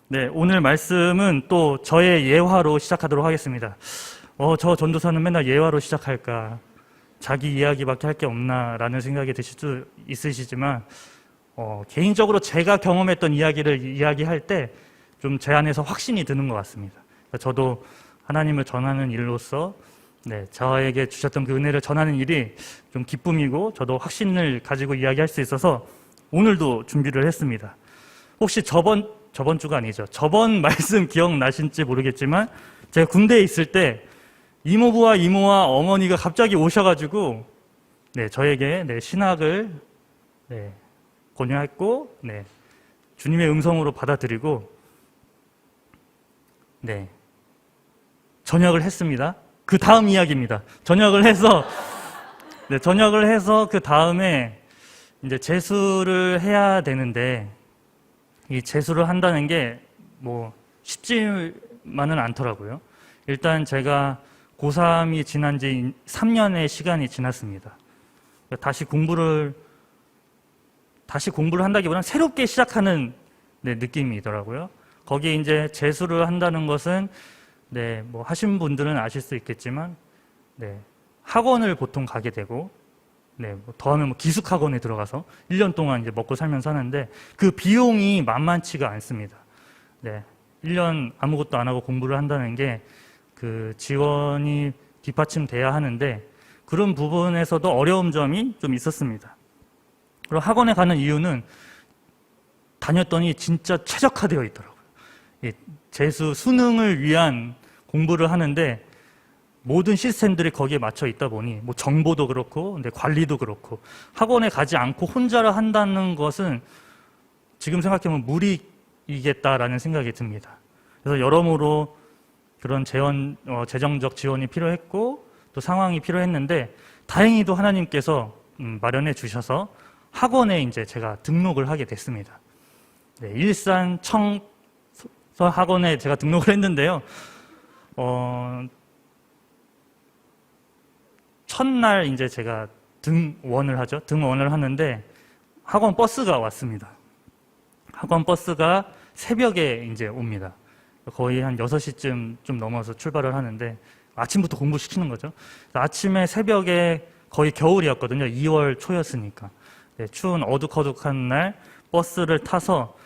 네, 오늘 말씀은 또 저의 예화로 시작하도록 하겠습니다. 저 전도사는 맨날 예화로 시작할까? 자기 이야기밖에 할 게 없나? 라는 생각이 드실 수 있으시지만, 개인적으로 제가 경험했던 이야기를 이야기할 때 좀 제 안에서 확신이 드는 것 같습니다. 저도 하나님을 전하는 일로서 저에게 주셨던 그 은혜를 전하는 일이 좀 기쁨이고 저도 확신을 가지고 이야기할 수 있어서 오늘도 준비를 했습니다. 혹시 저번 주가 아니죠. 저번 말씀 기억나신지 모르겠지만 제가 군대에 있을 때 이모부와 이모와 어머니가 갑자기 오셔가지고 저에게 신학을 권유했고 주님의 음성으로 받아들이고 전역을 했습니다. 그 다음 이야기입니다. 전역을 해서 그 다음에 이제 재수를 해야 되는데 이 재수를 한다는 게 뭐 쉽지만은 않더라고요. 일단 제가 고3이 지난 지 3년의 시간이 지났습니다. 다시 공부를 한다기보다는 새롭게 시작하는 느낌이더라고요. 거기에 이제 재수를 한다는 것은 뭐 하신 분들은 아실 수 있겠지만 학원을 보통 가게 되고 뭐 더하면 뭐 기숙학원에 들어가서 1년 동안 이제 먹고 살면서 하는데 그 비용이 만만치가 않습니다. 1년 아무것도 안 하고 공부를 한다는 게 그 지원이 뒷받침돼야 하는데 그런 부분에서도 어려운 점이 좀 있었습니다. 그리고 학원에 가는 이유는 다녔더니 진짜 최적화되어 있더라고요. 재수 수능을 위한 공부를 하는데 모든 시스템들이 거기에 맞춰 있다 보니 뭐 정보도 그렇고 관리도 그렇고 학원에 가지 않고 혼자라 한다는 것은 지금 생각해보면 무리이겠다라는 생각이 듭니다. 그래서 여러모로 그런 재정적 지원이 필요했고 또 상황이 필요했는데 다행히도 하나님께서 마련해 주셔서 학원에 이제 제가 등록을 하게 됐습니다. 일산 청서 학원에 제가 등록을 했는데요. 첫날 이제 제가 등원을 하는데 학원 버스가 왔습니다. 학원 버스가 새벽에 이제 옵니다. 거의 한 6시쯤 좀 넘어서 출발을 하는데 아침부터 공부시키는 거죠. 아침에 새벽에 거의 겨울이었거든요. 2월 초였으니까. 추운 어둑어둑한 날 버스를 타서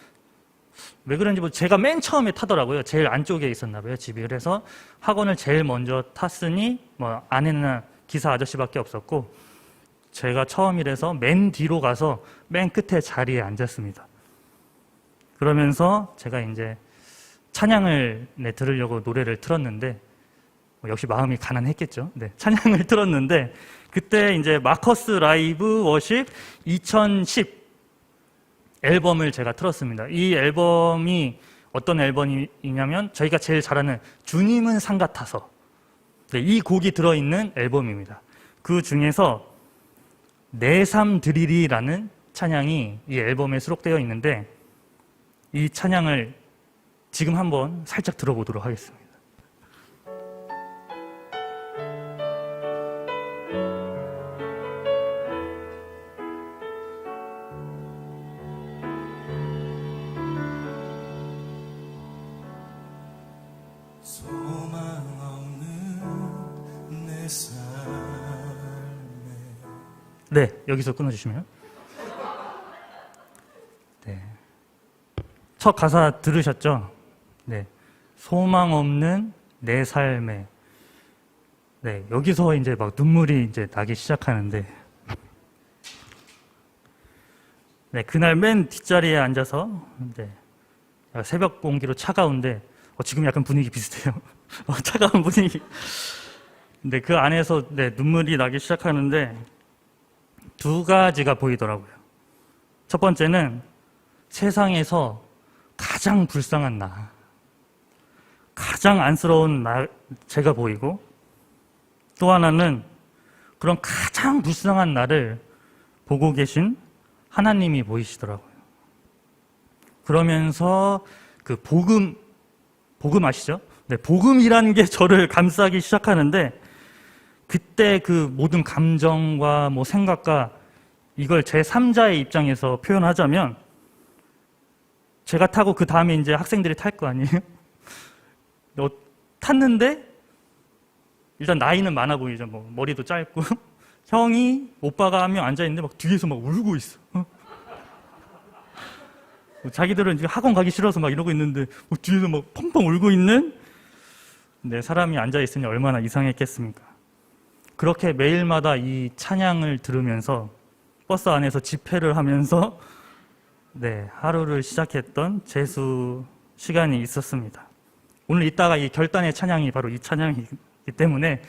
왜 그런지 제가 맨 처음에 타더라고요. 제일 안쪽에 있었나 봐요, 집이. 그래서 학원을 제일 먼저 탔으니 뭐 안에는 기사 아저씨밖에 없었고 제가 처음이라서 맨 뒤로 가서 맨 끝에 자리에 앉았습니다. 그러면서 제가 이제 찬양을 들으려고 노래를 틀었는데 역시 마음이 가난했겠죠. 찬양을 틀었는데 그때 이제 마커스 라이브 워십 2010 앨범을 제가 틀었습니다. 이 앨범이 어떤 앨범이냐면 저희가 제일 잘 아는 주님은 산 같아서 이 곡이 들어있는 앨범입니다. 그 중에서 내 삶 드리리라는 찬양이 이 앨범에 수록되어 있는데 이 찬양을 지금 한번 살짝 들어보도록 하겠습니다. 여기서 끊어주시면. 첫 가사 들으셨죠? 소망 없는 내 삶에. 여기서 이제 막 눈물이 이제 나기 시작하는데, 그날 맨 뒷자리에 앉아서, 새벽 공기로 차가운데, 지금 약간 분위기 비슷해요. 차가운 분위기. 근데 그 안에서 눈물이 나기 시작하는데, 두 가지가 보이더라고요. 첫 번째는 세상에서 가장 불쌍한 나, 가장 안쓰러운 제가 보이고 또 하나는 그런 가장 불쌍한 나를 보고 계신 하나님이 보이시더라고요. 그러면서 그 복음 아시죠? 복음이라는 게 저를 감싸기 시작하는데 그때 그 모든 감정과 뭐 생각과 이걸 제3자의 입장에서 표현하자면 제가 타고 그 다음에 이제 학생들이 탈 거 아니에요? 탔는데 일단 나이는 많아 보이죠. 뭐 머리도 짧고 형이 오빠가 한 명 앉아 있는데 막 뒤에서 막 울고 있어. 자기들은 이제 학원 가기 싫어서 막 이러고 있는데 뒤에서 막 펑펑 울고 있는 사람이 앉아 있으니 얼마나 이상했겠습니까? 그렇게 매일마다 이 찬양을 들으면서 버스 안에서 집회를 하면서 하루를 시작했던 재수 시간이 있었습니다. 오늘 이따가 이 결단의 찬양이 바로 이 찬양이기 때문에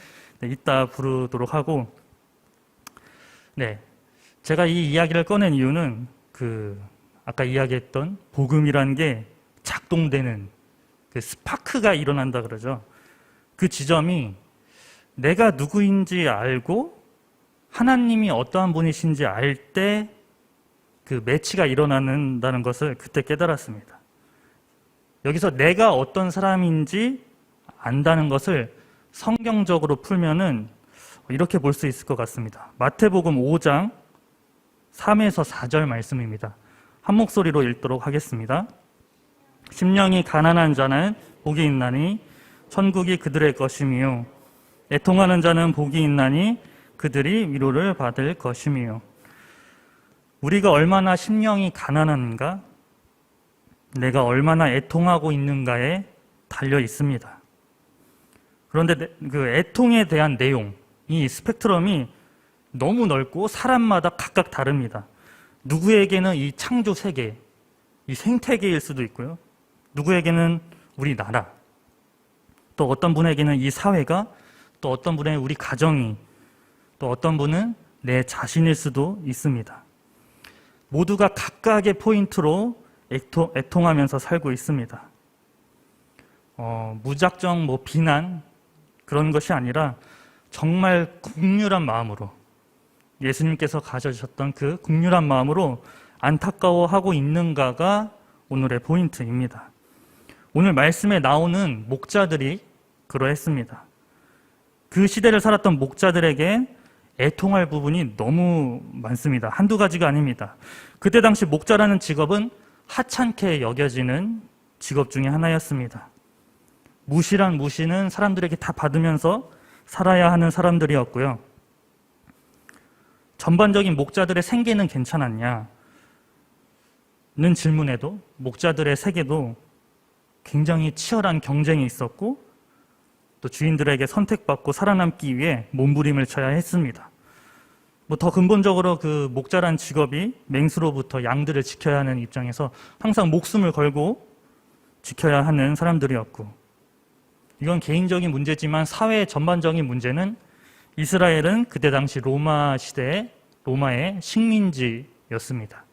이따 부르도록 하고, 제가 이 이야기를 꺼낸 이유는 아까 이야기했던 복음이라는 게 작동되는 그 스파크가 일어난다 그러죠. 그 지점이 내가 누구인지 알고 하나님이 어떠한 분이신지 알 때 그 매치가 일어난다는 것을 그때 깨달았습니다. 여기서 내가 어떤 사람인지 안다는 것을 성경적으로 풀면은 이렇게 볼 수 있을 것 같습니다. 마태복음 5장 3에서 4절 말씀입니다. 한 목소리로 읽도록 하겠습니다. 심령이 가난한 자는 복이 있나니 천국이 그들의 것이며 애통하는 자는 복이 있나니 그들이 위로를 받을 것이며. 우리가 얼마나 심령이 가난한가, 내가 얼마나 애통하고 있는가에 달려 있습니다. 그런데 그 애통에 대한 내용, 이 스펙트럼이 너무 넓고 사람마다 각각 다릅니다. 누구에게는 이 창조 세계, 이 생태계일 수도 있고요. 누구에게는 우리나라, 또 어떤 분에게는 이 사회가, 또 어떤 분에게는 우리 가정이, 또 어떤 분은 내 자신일 수도 있습니다. 모두가 각각의 포인트로 애통하면서 살고 있습니다. 무작정 비난 그런 것이 아니라 정말 국률한 마음으로, 예수님께서 가져주셨던 그 국률한 마음으로 안타까워하고 있는가가 오늘의 포인트입니다. 오늘 말씀에 나오는 목자들이 그러했습니다. 그 시대를 살았던 목자들에게 애통할 부분이 너무 많습니다. 한두 가지가 아닙니다. 그때 당시 목자라는 직업은 하찮게 여겨지는 직업 중에 하나였습니다. 무시란 무시는 사람들에게 다 받으면서 살아야 하는 사람들이었고요. 전반적인 목자들의 생계는 괜찮았냐? 는 질문에도 목자들의 세계도 굉장히 치열한 경쟁이 있었고, 또 주인들에게 선택받고 살아남기 위해 몸부림을 쳐야 했습니다. 더 근본적으로 그 목자란 직업이 맹수로부터 양들을 지켜야 하는 입장에서 항상 목숨을 걸고 지켜야 하는 사람들이었고, 이건 개인적인 문제지만 사회의 전반적인 문제는 이스라엘은 그때 당시 로마 시대에 로마의 식민지였습니다.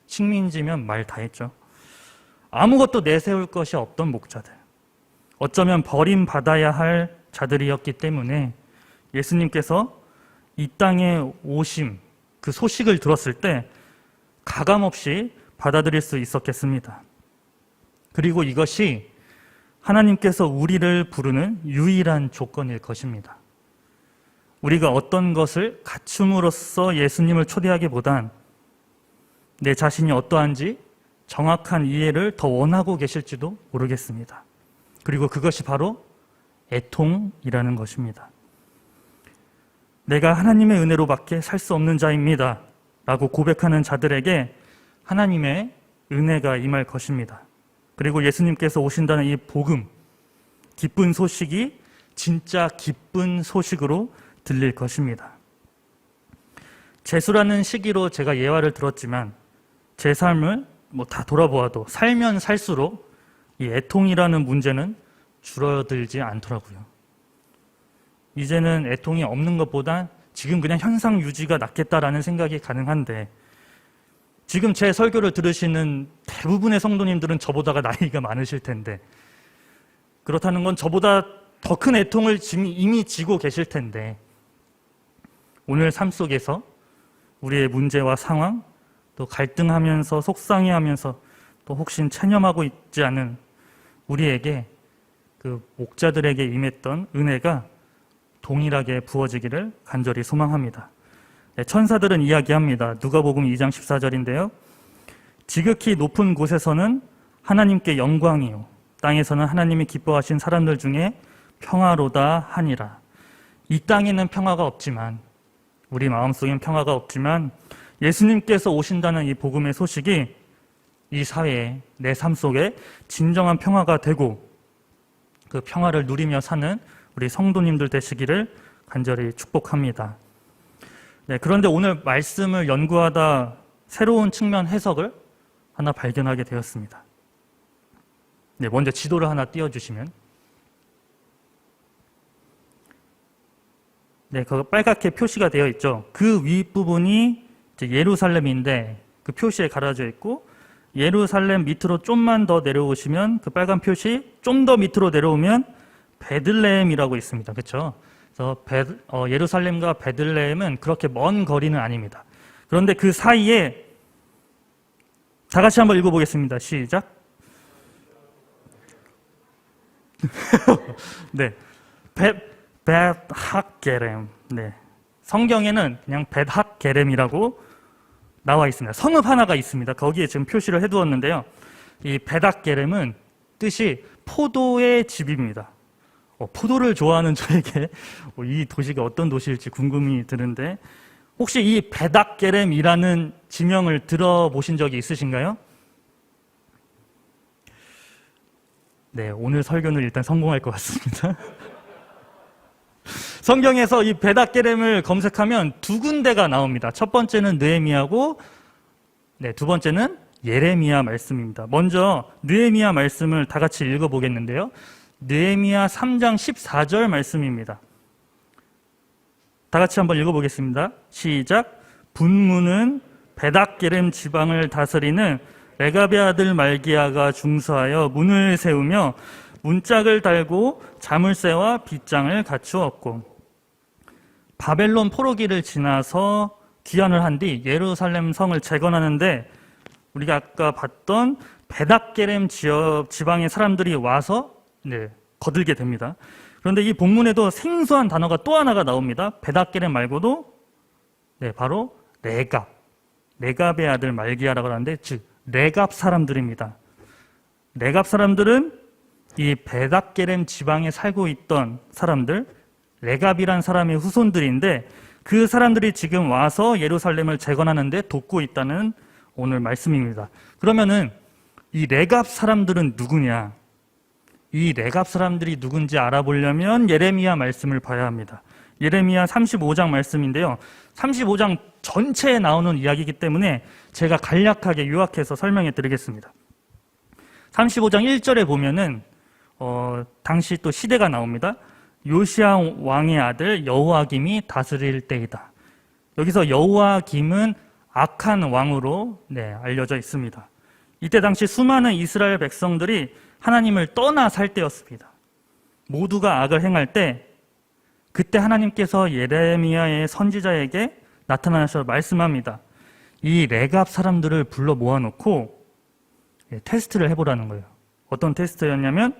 식민지면 말 다 했죠. 아무것도 내세울 것이 없던 목자들, 어쩌면 버림받아야 할 자들이었기 때문에 예수님께서 이 땅에 오심, 그 소식을 들었을 때 가감없이 받아들일 수 있었겠습니다. 그리고 이것이 하나님께서 우리를 부르는 유일한 조건일 것입니다. 우리가 어떤 것을 갖춤으로써 예수님을 초대하기보단 내 자신이 어떠한지 정확한 이해를 더 원하고 계실지도 모르겠습니다. 그리고 그것이 바로 애통이라는 것입니다. 내가 하나님의 은혜로밖에 살 수 없는 자입니다 라고 고백하는 자들에게 하나님의 은혜가 임할 것입니다. 그리고 예수님께서 오신다는 이 복음, 기쁜 소식이 진짜 기쁜 소식으로 들릴 것입니다. 재수라는 시기로 제가 예화를 들었지만 제 삶을 다 돌아보아도 살면 살수록 이 애통이라는 문제는 줄어들지 않더라고요. 이제는 애통이 없는 것보다 지금 그냥 현상 유지가 낫겠다라는 생각이 가능한데, 지금 제 설교를 들으시는 대부분의 성도님들은 저보다가 나이가 많으실 텐데, 그렇다는 건 저보다 더 큰 애통을 이미 지고 계실 텐데, 오늘 삶 속에서 우리의 문제와 상황, 또 갈등하면서 속상해하면서 또 혹시 체념하고 있지 않은 우리에게 그 목자들에게 임했던 은혜가 동일하게 부어지기를 간절히 소망합니다. 천사들은 이야기합니다. 누가복음 2장 14절인데요. 지극히 높은 곳에서는 하나님께 영광이요 땅에서는 하나님이 기뻐하신 사람들 중에 평화로다 하니라. 이 땅에는 평화가 없지만, 우리 마음속엔 평화가 없지만 예수님께서 오신다는 이 복음의 소식이 이 사회에, 내 삶 속에 진정한 평화가 되고 그 평화를 누리며 사는 우리 성도님들 되시기를 간절히 축복합니다. 네, 그런데 오늘 말씀을 연구하다 새로운 측면 해석을 하나 발견하게 되었습니다. 네, 먼저 지도를 하나 띄워주시면, 네, 그 빨갛게 표시가 되어 있죠. 그 윗부분이 이제 예루살렘인데 그 표시에 가려져 있고, 예루살렘 밑으로 좀만 더 내려오시면 그 빨간 표시 좀 더 밑으로 내려오면 베들레헴이라고 있습니다. 그렇죠? 그래서 예루살렘과 베들레헴은 그렇게 먼 거리는 아닙니다. 그런데 그 사이에, 다 같이 한번 읽어보겠습니다. 시작. 네, 벳핫게렘. 네, 성경에는 그냥 벳핫게렘이라고 나와 있습니다. 성읍 하나가 있습니다. 거기에 지금 표시를 해두었는데요. 이 벳핫게렘은 뜻이 포도의 집입니다. 포도를 좋아하는 저에게 이 도시가 어떤 도시일지 궁금이 드는데, 혹시 이 벳핫게렘이라는 지명을 들어보신 적이 있으신가요? 네, 오늘 설교는 일단 성공할 것 같습니다. 성경에서 이 벳핫게렘을 검색하면 두 군데가 나옵니다. 첫 번째는 느헤미야고, 네, 두 번째는 예레미야 말씀입니다. 먼저 느헤미야 말씀을 다 같이 읽어보겠는데요. 느헤미야 3장 14절 말씀입니다. 다 같이 한번 읽어보겠습니다. 시작. 분문은 벳핫게렘 지방을 다스리는 레갑의 아들 말기야가 중수하여 문을 세우며 문짝을 달고 자물쇠와 빗장을 갖추었고, 바벨론 포로기를 지나서 귀환을 한 뒤 예루살렘 성을 재건하는데 우리가 아까 봤던 벳핫게렘 지방의 사람들이 와서 거들게 됩니다. 그런데 이 본문에도 생소한 단어가 또 하나가 나옵니다. 벳핫게렘 말고도 바로 레갑의 아들 말기야라고 하는데, 즉 레갑 사람들입니다. 레갑 사람들은 이 벳핫게렘 지방에 살고 있던 사람들, 레갑이란 사람의 후손들인데, 그 사람들이 지금 와서 예루살렘을 재건하는데 돕고 있다는 오늘 말씀입니다. 그러면은 이 레갑 사람들은 누구냐? 이 레갑 사람들이 누군지 알아보려면 예레미야 말씀을 봐야 합니다. 예레미야 35장 말씀인데요. 35장 전체에 나오는 이야기이기 때문에 제가 간략하게 요약해서 설명해 드리겠습니다. 35장 1절에 보면은 당시 또 시대가 나옵니다. 요시야 왕의 아들 여호야김이 다스릴 때이다. 여기서 여호야김은 악한 왕으로 알려져 있습니다. 이때 당시 수많은 이스라엘 백성들이 하나님을 떠나 살 때였습니다. 모두가 악을 행할 때, 그때 하나님께서 예레미야의 선지자에게 나타나셔서 말씀합니다. 이 레갑 사람들을 불러 모아놓고 테스트를 해보라는 거예요. 어떤 테스트였냐면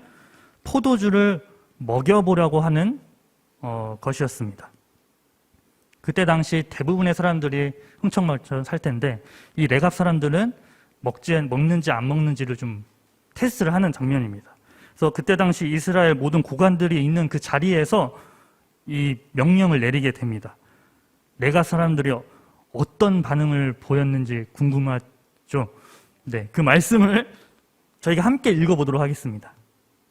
포도주를 먹여보려고 하는 것이었습니다. 그때 당시 대부분의 사람들이 흥청망청 살 텐데 이 레갑 사람들은 먹는지 안 먹는지를 좀 테스트를 하는 장면입니다. 그래서 그때 당시 이스라엘 모든 고관들이 있는 그 자리에서 이 명령을 내리게 됩니다. 레갑 사람들이 어떤 반응을 보였는지 궁금하죠? 네, 그 말씀을 저희가 함께 읽어보도록 하겠습니다.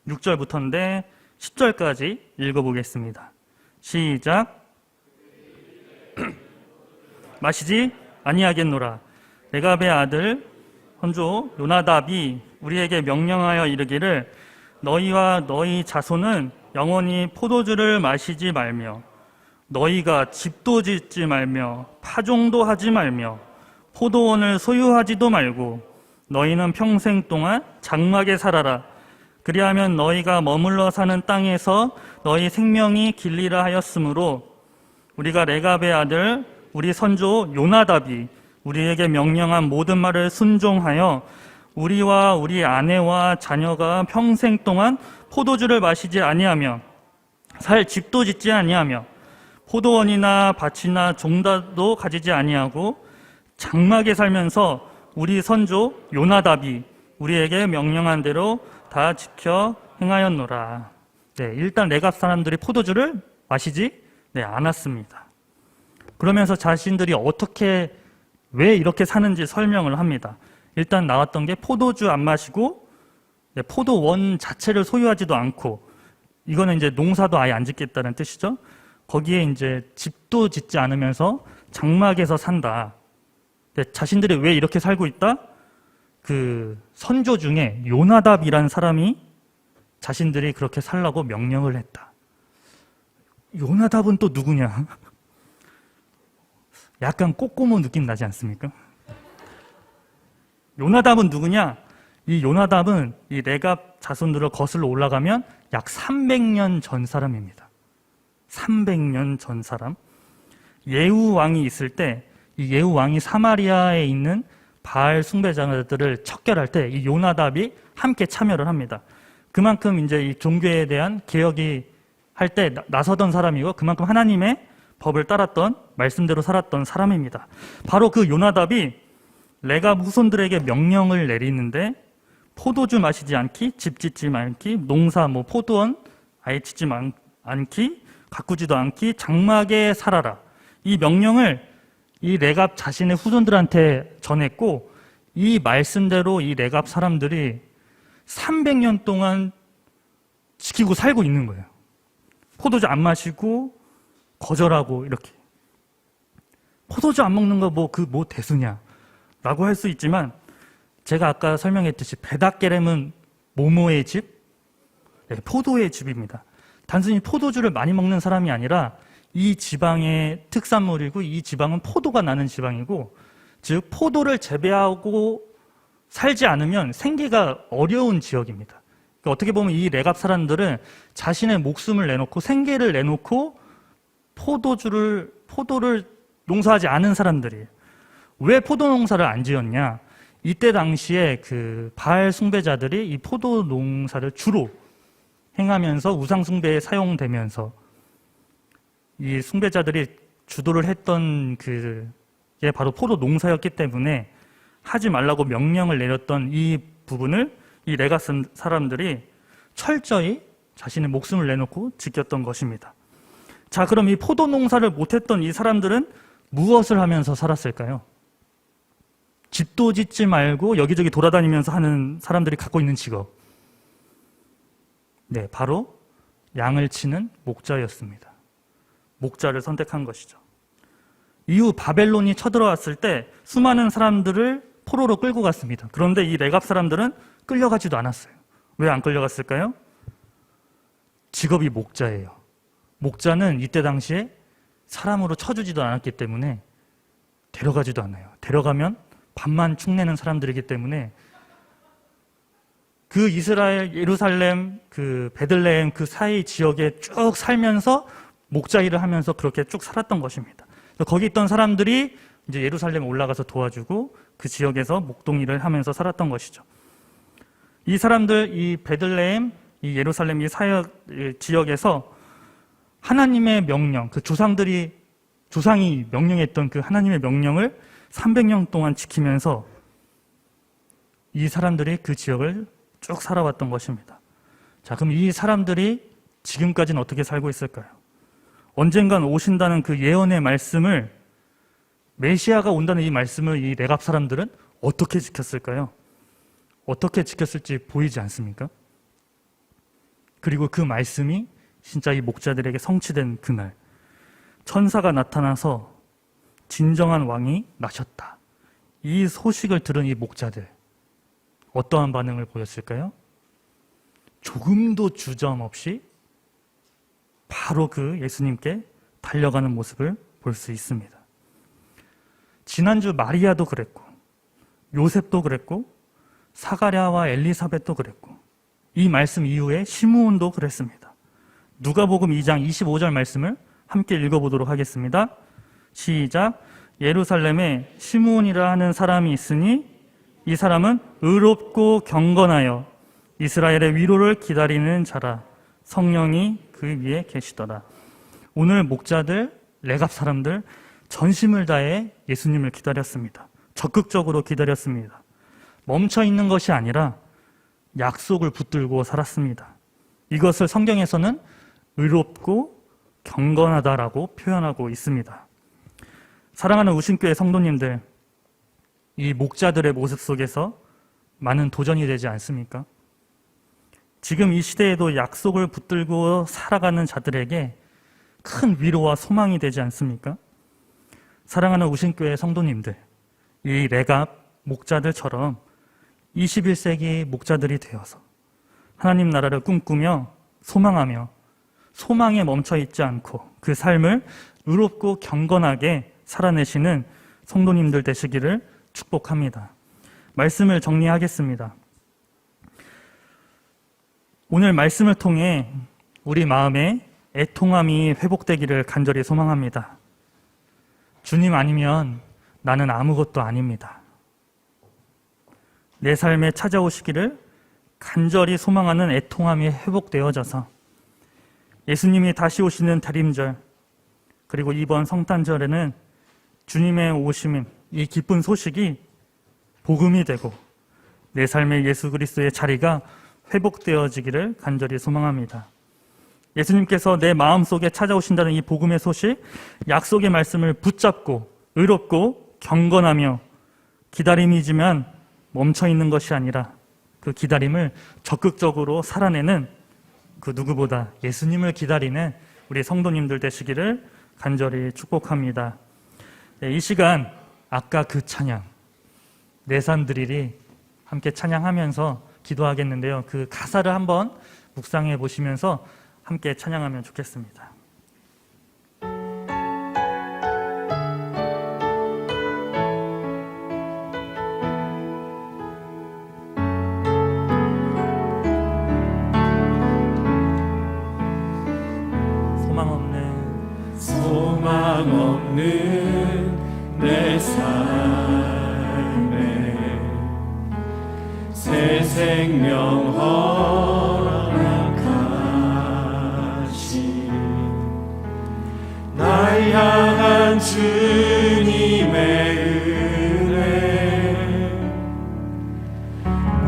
6절부터인데 10절까지 읽어보겠습니다. 시작. 마시지 아니하겠노라. 레갑의 아들 선조 요나답이 우리에게 명령하여 이르기를 너희와 너희 자손은 영원히 포도주를 마시지 말며 너희가 집도 짓지 말며 파종도 하지 말며 포도원을 소유하지도 말고 너희는 평생 동안 장막에 살아라. 그리하면 너희가 머물러 사는 땅에서 너희 생명이 길리라 하였으므로 우리가 레갑의 아들 우리 선조 요나답이 우리에게 명령한 모든 말을 순종하여 우리와 우리 아내와 자녀가 평생 동안 포도주를 마시지 아니하며 살 집도 짓지 아니하며 포도원이나 밭이나 종다도 가지지 아니하고 장막에 살면서 우리 선조 요나답이 우리에게 명령한 대로 다 지켜 행하였노라. 네, 일단 레갑 사람들이 포도주를 마시지 않았습니다. 그러면서 자신들이 어떻게 왜 이렇게 사는지 설명을 합니다. 일단 나왔던 게 포도주 안 마시고 포도원 자체를 소유하지도 않고, 이거는 이제 농사도 아예 안 짓겠다는 뜻이죠. 거기에 이제 집도 짓지 않으면서 장막에서 산다. 자신들이 왜 이렇게 살고 있다? 그 선조 중에 요나답이라는 사람이 자신들이 그렇게 살라고 명령을 했다. 요나답은 또 누구냐? 약간 꼬꼬모 느낌 나지 않습니까? 요나답은 누구냐? 이 요나답은 이 레갑 자손들을 거슬러 올라가면 약 300년 전 사람입니다. 300년 전 사람. 예후 왕이 있을 때 이 예후 왕이 사마리아에 있는 바알 숭배자들을 척결할 때 이 요나답이 함께 참여를 합니다. 그만큼 이제 이 종교에 대한 개혁이 할 때 나서던 사람이고, 그만큼 하나님의 법을 따랐던, 말씀대로 살았던 사람입니다. 바로 그 요나답이 레갑 후손들에게 명령을 내리는데, 포도주 마시지 않기, 집 짓지 않기, 농사 포도원 아예 짓지 않기, 가꾸지도 않기, 장막에 살아라. 이 명령을 이 레갑 자신의 후손들한테 전했고, 이 말씀대로 이 레갑 사람들이 300년 동안 지키고 살고 있는 거예요. 포도주 안 마시고 거절하고 이렇게. 포도주 안 먹는 거 뭐 대수냐 라고 할 수 있지만, 제가 아까 설명했듯이 베닥게렘은 뭐뭐의 집? 네, 포도의 집입니다. 단순히 포도주를 많이 먹는 사람이 아니라 이 지방의 특산물이고, 이 지방은 포도가 나는 지방이고, 즉 포도를 재배하고 살지 않으면 생계가 어려운 지역입니다. 그러니까 어떻게 보면 이 레갑 사람들은 자신의 목숨을 내놓고 생계를 내놓고 포도를 농사하지 않은 사람들이에요. 왜 포도 농사를 안 지었냐? 이때 당시에 그 바알 숭배자들이 이 포도 농사를 주로 행하면서 우상 숭배에 사용되면서, 이 숭배자들이 주도를 했던 그게 바로 포도 농사였기 때문에 하지 말라고 명령을 내렸던 이 부분을 이 레갑 사람들이 철저히 자신의 목숨을 내놓고 지켰던 것입니다. 자, 그럼 이 포도 농사를 못했던 이 사람들은 무엇을 하면서 살았을까요? 집도 짓지 말고 여기저기 돌아다니면서 하는 사람들이 갖고 있는 직업. 네, 바로 양을 치는 목자였습니다. 목자를 선택한 것이죠. 이후 바벨론이 쳐들어왔을 때 수많은 사람들을 포로로 끌고 갔습니다. 그런데 이 레갑 사람들은 끌려가지도 않았어요. 왜 안 끌려갔을까요? 직업이 목자예요. 목자는 이때 당시에 사람으로 쳐주지도 않았기 때문에 데려가지도 않아요. 데려가면 밥만 축내는 사람들이기 때문에 그 이스라엘, 예루살렘, 그 베들레헴 그 사이 지역에 쭉 살면서 목자 일을 하면서 그렇게 쭉 살았던 것입니다. 거기 있던 사람들이 이제 예루살렘에 올라가서 도와주고 그 지역에서 목동 일을 하면서 살았던 것이죠. 이 사람들, 이 베들레헴, 이 예루살렘 이 사역 지역에서 하나님의 명령, 그 조상이 명령했던 그 하나님의 명령을 300년 동안 지키면서 이 사람들이 그 지역을 쭉 살아왔던 것입니다. 자, 그럼 이 사람들이 지금까지는 어떻게 살고 있을까요? 언젠간 오신다는 그 예언의 말씀을, 메시아가 온다는 이 말씀을 이 레갑 사람들은 어떻게 지켰을까요? 어떻게 지켰을지 보이지 않습니까? 그리고 그 말씀이 진짜 이 목자들에게 성취된 그날, 천사가 나타나서 진정한 왕이 나셨다. 이 소식을 들은 이 목자들, 어떠한 반응을 보였을까요? 조금도 주저함없이 바로 그 예수님께 달려가는 모습을 볼 수 있습니다. 지난주 마리아도 그랬고, 요셉도 그랬고, 사가랴와 엘리사벳도 그랬고, 이 말씀 이후에 시므온도 그랬습니다. 누가복음 2장 25절 말씀을 함께 읽어보도록 하겠습니다. 시작. 예루살렘에 시므온이라 하는 사람이 있으니 이 사람은 의롭고 경건하여 이스라엘의 위로를 기다리는 자라. 성령이 그 위에 계시더라. 오늘 목자들, 레갑 사람들 전심을 다해 예수님을 기다렸습니다. 적극적으로 기다렸습니다. 멈춰 있는 것이 아니라 약속을 붙들고 살았습니다. 이것을 성경에서는 의롭고 경건하다라고 표현하고 있습니다. 사랑하는 우신교회 성도님들, 이 목자들의 모습 속에서 많은 도전이 되지 않습니까? 지금 이 시대에도 약속을 붙들고 살아가는 자들에게 큰 위로와 소망이 되지 않습니까? 사랑하는 우신교회 성도님들, 이 레갑 목자들처럼 21세기 목자들이 되어서 하나님 나라를 꿈꾸며 소망하며 소망에 멈춰 있지 않고 그 삶을 의롭고 경건하게 살아내시는 성도님들 되시기를 축복합니다. 말씀을 정리하겠습니다. 오늘 말씀을 통해 우리 마음에 애통함이 회복되기를 간절히 소망합니다. 주님 아니면 나는 아무것도 아닙니다. 내 삶에 찾아오시기를 간절히 소망하는 애통함이 회복되어져서 예수님이 다시 오시는 대림절, 그리고 이번 성탄절에는 주님의 오심인 이 기쁜 소식이 복음이 되고 내 삶의 예수 그리스도의 자리가 회복되어지기를 간절히 소망합니다. 예수님께서 내 마음속에 찾아오신다는 이 복음의 소식, 약속의 말씀을 붙잡고 의롭고 경건하며 기다림이지만 멈춰 있는 것이 아니라 그 기다림을 적극적으로 살아내는 그 누구보다 예수님을 기다리는 우리 성도님들 되시기를 간절히 축복합니다. 이 시간 아까 그 찬양 내산드릴이 함께 찬양하면서 기도하겠는데요. 그 가사를 한번 묵상해 보시면서 함께 찬양하면 좋겠습니다. 소망 없는 내 삶에 새 생명 허락하신 날 향한 주님의 은혜,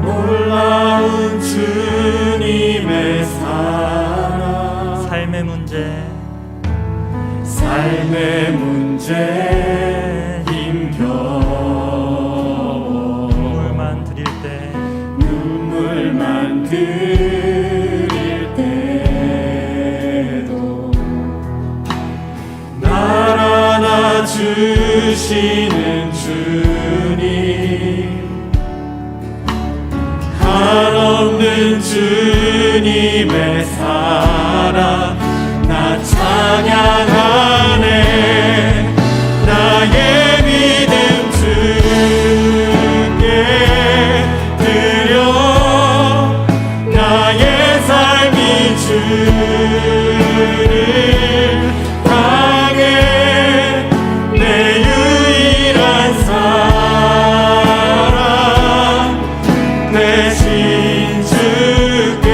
놀라운 주님의 사랑, 삶의 문제 힘겨워 눈물만 드릴 때도 날 안아주시는 주님, 한없는 주님의 사랑 나 찬양하네. 나의 믿음 주께 드려 나의 삶이 주를 향해 내 유일한 사랑 대신 주께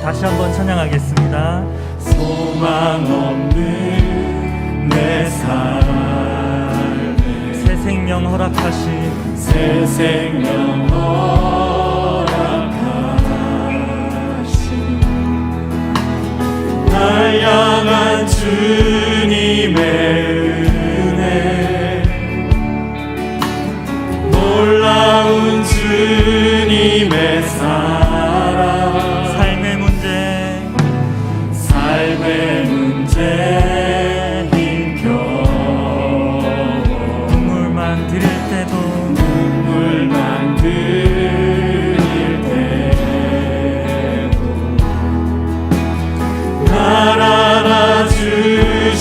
다시 한번 찬양하겠습니다. 소망 없는 내 삶에 새 생명 허락하신 새 생명 허락하신 날 향한 주님의 은혜, 놀라운 주님의 사랑, 삶의 문제 힘겨워 눈물만 드릴 때도 날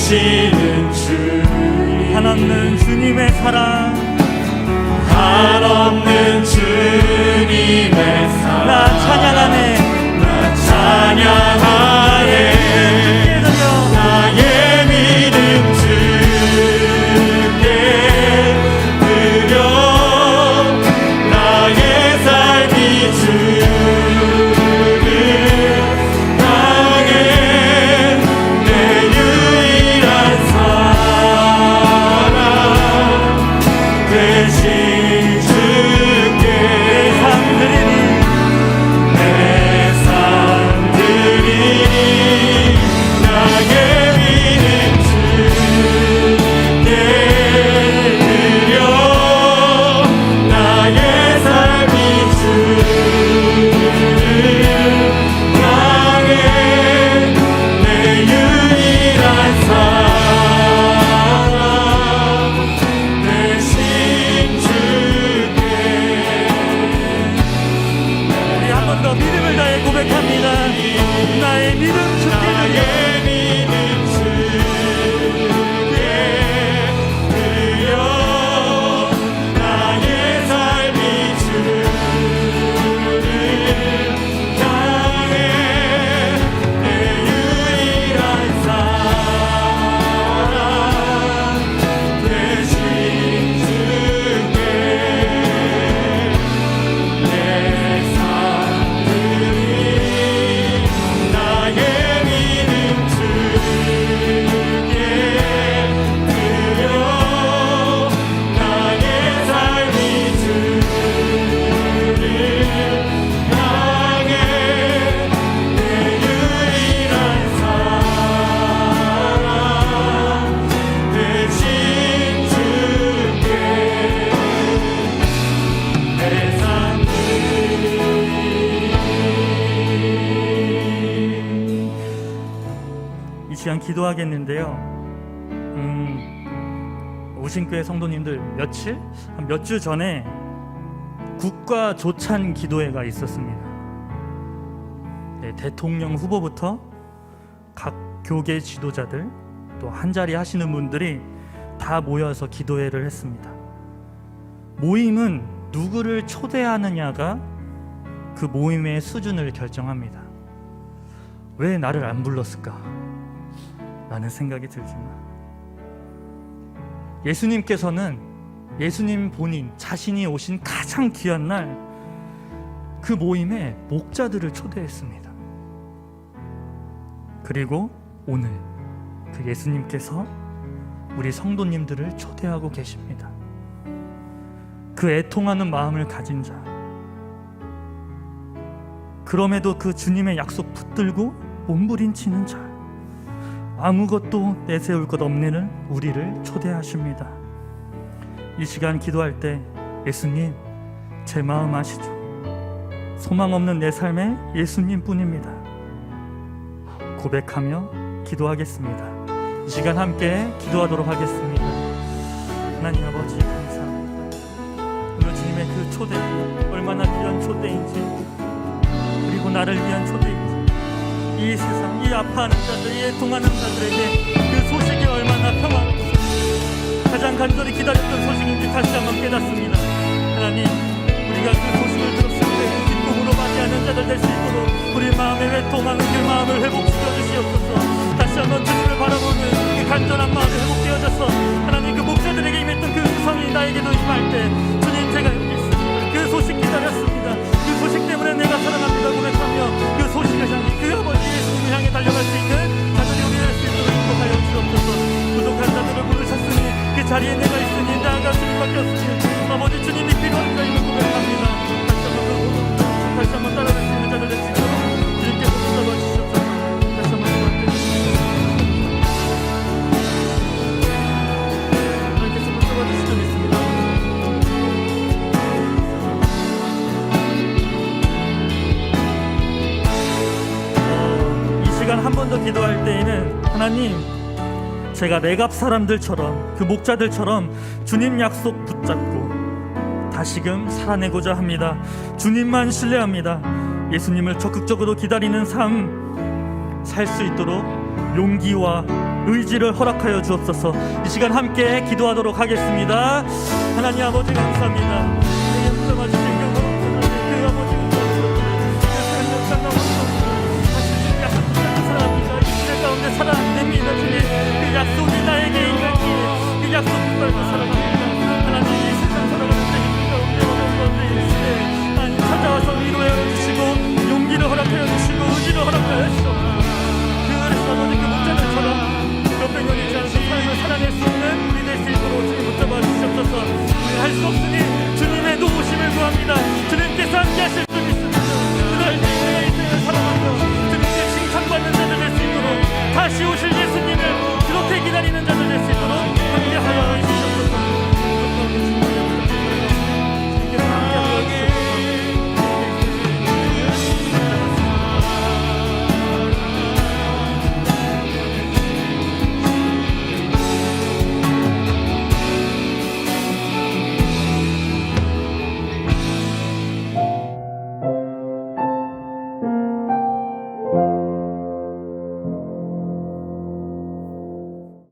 되시는 주님, 한없는 주님의 사랑, 한없는 주님의 사랑, 나 찬양하네. 나 찬양하네. 나의 믿음 주께 드려, 나의 삶이 주를 향해 내 유일한 사랑 되신 주께 내 삶 드리니 나의 믿음 주께 드려, 나의 삶이 주를 향해 내 유일한 사랑 되신 주께. 우리 한 번 더 믿음을 다해 고백합니다. 나의 믿음 주께 드려. 나의 믿음 주께 드려, 나의 삶이 주를 향해 내 유일한 사랑 되신 주께 내 삶 드리, 나의 믿음 주께 드려, 나의 삶이 주를 향해 내 유일한 사랑 되신 주께 내 삶 이 시간 기도하겠는데요. 우신교회 성도님들 몇 주 전에 국가 조찬 기도회가 있었습니다. 네, 대통령 후보부터 각 교계 지도자들 또 한자리 하시는 분들이 다 모여서 기도회를 했습니다. 모임은 누구를 초대하느냐가 그 모임의 수준을 결정합니다. 왜 나를 안 불렀을까? 라는 생각이 들지만 예수님께서는 예수님 본인 자신이 오신 가장 귀한 날 그 모임에 목자들을 초대했습니다. 그리고 오늘 그 예수님께서 우리 성도님들을 초대하고 계십니다. 그 애통하는 마음을 가진 자, 그럼에도 그 주님의 약속 붙들고 몸부림치는 자, 아무것도 내세울 것 없는 우리를 초대하십니다. 이 시간 기도할 때 예수님, 제 마음 아시죠? 소망 없는 내 삶에 예수님 뿐입니다. 고백하며 기도하겠습니다. 이 시간 함께 기도하도록 하겠습니다. 하나님 아버지 감사합니다. 오늘 주님의 그 초대, 얼마나 귀한 초대인지, 그리고 나를 위한 초대인지, 이 세상, 이 아파하는 자들, 이 애통하는 자들에게 그 소식이 얼마나 평안한지, 가장 간절히 기다렸던 소식인지 다시 한번 깨닫습니다. 하나님, 우리가 그 소식을 들었을 때 기쁨으로 맞이하는 자들 될 수 있도록 우리 마음의 외통하는 그 마음을 회복시켜 주시옵소서. 다시 한번 주님을 바라보는 그 간절한 마음이 회복되어져서 하나님, 그 목자들에게 임했던 그 음성이 나에게도 임할 때 주님, 제가 여기 있습니다. 그 소식 기다렸습니다. 그 소식 때문에 내가 살아납니다 고백하며 그 소식을 향해, 그 아버지 예수님을 향해 달려갈 수 있는 자들이 우리 될 수 있도록 인도하여 주옵소서. 부족한 자들을 부르셨으니 그 자리에 내가 있으니 나아가 주님밖에 없으니 아버지 주님이 필요한 자임을 고백합니다. 다시 한번 따라갈 수 있는 자들 될 수 있도록 주님께 붙잡아 주시옵소서. 다시 한번 기도할게요. 하나님께서 붙잡아 주시죠. 믿습니다. 이 시간 한 번 더 기도할 때에는 하나님, 제가 내갑 사람들처럼 그 목자들처럼 주님 약속 붙잡고 다시금 살아내고자 합니다. 주님만 신뢰합니다. 예수님을 적극적으로 기다리는 삶 살 수 있도록 용기와 의지를 허락하여 주옵소서. 이 시간 함께 기도하도록 하겠습니다. 하나님 아버지 감사합니다. 살아 안 됩니다. 주님 그 약속이